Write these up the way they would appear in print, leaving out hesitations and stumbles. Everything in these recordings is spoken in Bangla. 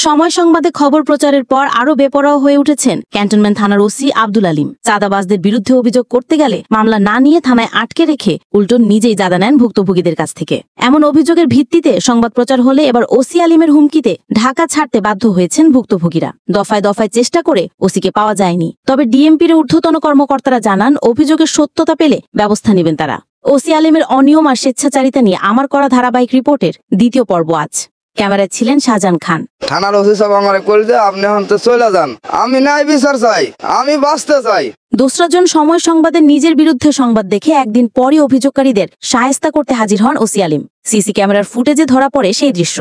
সময় সংবাদে খবর প্রচারের পর আরো বেপরোয়া হয়ে উঠেছেন ক্যান্টনমেন্ট থানার ওসি আব্দুল আলিম। চাঁদাবাজদের বিরুদ্ধে অভিযোগ করতে গেলে মামলা না নিয়ে থানায় আটকে রেখে উল্টো নিজেই চাঁদা নেন ভুক্তভোগীদের কাছ থেকে। এমন অভিযোগের ভিত্তিতে সংবাদ প্রচার হলে এবার ওসি আলিমের হুমকিতে ঢাকা ছাড়তে বাধ্য হয়েছেন ভুক্তভোগীরা। দফায় দফায় চেষ্টা করে ওসিকে পাওয়া যায়নি। তবে ডিএমপির ঊর্ধ্বতন কর্মকর্তারা জানান, অভিযোগের সত্যতা পেলে ব্যবস্থা নেবেন তারা। ওসি আলিমের অনিয়ম আর স্বেচ্ছাচারিতা নিয়ে আমার করা ধারাবাহিক রিপোর্টের দ্বিতীয় পর্ব আজ। ক্যামেরায় ছিলেন শাহজাহান খান। থানার ওসি সাহেব আমারে কইল যে আপনি হন্তে চলে যান, আমি ন্যায় বিচার চাই, আমি বাঁচতে চাই। দোসরা জন সময় সংবাদের নিজের বিরুদ্ধে সংবাদ দেখে একদিন পরই অভিযোগকারীদের শায়েস্তা করতে হাজির হন ওসি আলিম। সিসি ক্যামেরার ফুটেজে ধরা পড়ে সেই দৃশ্য।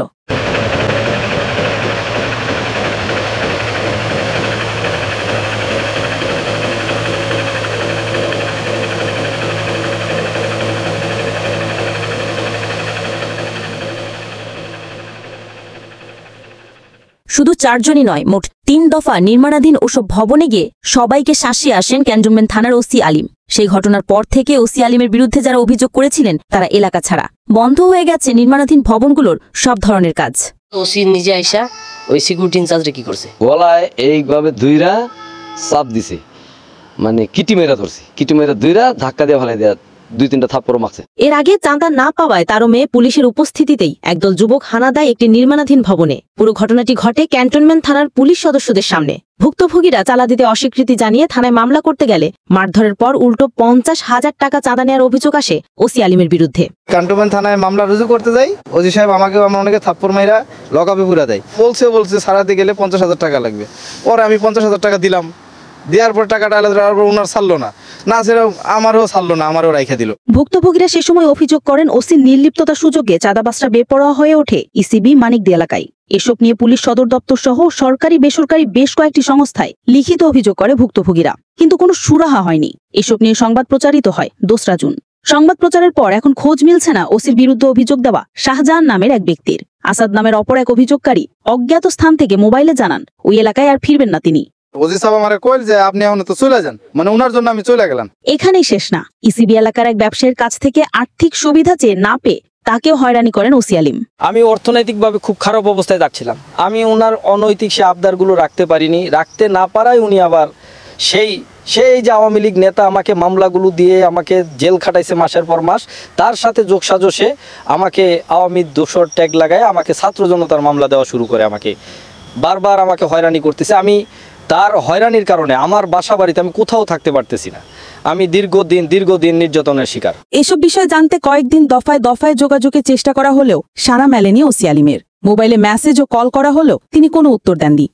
শুধু 4 জনই নয়, মোট 3 দফা নির্মাণাধীন ওসব ভবনে গিয়ে সবাইকে শাসিয়ে আসেন ক্যান্টনমেন্ট থানার ওসি আলিম। সেই ঘটনার পর থেকে ওসি আলিমের বিরুদ্ধে যারা অভিযোগ করেছিলেন তারা এলাকা ছাড়া। বন্ধ হয়ে গেছে নির্মাণাধীন ভবনগুলোর সব ধরনের কাজ। ওসি নিজে আইসা ওই সিকিউরিটি ইনচার্জরে কি করছে, গলায় এইভাবে দুইরা চাপ দিছে, মানে কিটি মেরা ধরছে, কিটি মেরা দুইরা ধাক্কা দিয়ে ফেলাই দেয়া, 2-3টা থাপ্পড় মারছে। এর আগে চাঁদা না পাওয়ায় তারও মেয়ে পুলিশের উপস্থিতিতেই একদল যুবক হানা দেয় একটি নির্মাণাধীন ভবনে। পুরো ঘটনাটি ঘটে ক্যান্টনমেন্ট থানার পুলিশ সদস্যদের সামনে। ভুক্তভোগীরা চাঁদা দিতে অস্বীকৃতি জানিয়ে থানায় মামলা করতে গেলে মারধরের পর উল্টো 50,000 টাকা চাঁদা নেওয়ার অভিযোগ আসে ওসি আলিমের বিরুদ্ধে। ক্যান্টনমেন্ট থানায় মামলা রুজু করতে যাই, ওসি সাহেব আমাকে অনেকে থাপ্পড় মাইরা লকআপে পুরা দেয়। বলছে সারাতে গেলে 50,000 টাকা লাগবে। পরে আমি 50,000 টাকা দিলাম, দেওয়ার পর টাকাটা ওনার ছাড়লো না, সেটা আমারও ছাড়লো না, আমারও রাইখা দিল। ভুক্তভোগীরা সে সময় অভিযোগ করেন, ওসির নির্লিপ্ততা সুযোগে চাঁদাবাজরা বেপরোয়া হয়ে ওঠে ইসিবি মানিকদি এলাকায়। এসব নিয়ে পুলিশ সদর দপ্তর সহ সরকারি বেসরকারি বেশ কয়েকটি সংস্থায় লিখিত অভিযোগ করে ভুক্তভোগীরা, কিন্তু কোনো সুরাহা হয়নি। এসব নিয়ে সংবাদ প্রচারিত হয় 2রা জুন। সংবাদ প্রচারের পর এখন খোঁজ মিলছে না ওসির বিরুদ্ধে অভিযোগ দেওয়া শাহজাহান নামের এক ব্যক্তির। আসাদ নামের অপর এক অভিযোগকারী অজ্ঞাত স্থান থেকে মোবাইলে জানান ওই এলাকায় আর ফিরবেন না তিনি। ওসি সাহেব আমারে কইল যে আপনি এখন তো চলে যান, মানে ওনার জন্য আমি চলে গেলাম। এখানেই শেষ না, ইসিবি এলাকার এক ব্যবসায়ীর কাছ থেকে আর্থিক সুবিধা চেয়ে না পেয়ে তাকেও হয়রানি করেন ওসি আলিম। আমি অর্থনৈতিকভাবে খুব খারাপ অবস্থায় যাচ্ছিলাম। আমি ওনার অনৈতিক সে আবদারগুলো রাখতে পারিনি, রাখতে না পারায় উনি আবার সেই যে আওয়ামী লীগ নেতা আমাকে মামলাগুলো দিয়ে আমাকে জেল খাটাইছে মাসের পর মাস, তার সাথে যোগসাজশে আমাকে আওয়ামী দোষর ট্যাগ লাগায় আমাকে ছাত্র জনতার মামলা দেওয়া শুরু করে, আমাকে বারবার আমাকে হয়রানি করতেছে। আমি তার হয়রানির কারণে আমার বাসা বাড়িতে আমি কোথাও থাকতে পারতেছি না। আমি দীর্ঘদিন নির্যাতনের শিকার। এসব বিষয় জানতে কয়েকদিন দফায় দফায় যোগাযোগের চেষ্টা করা হলেও সাড়া মেলেনি ওসি আলিমের। মোবাইলে মেসেজ ও কল করা হলেও তিনি কোনো উত্তর দেননি।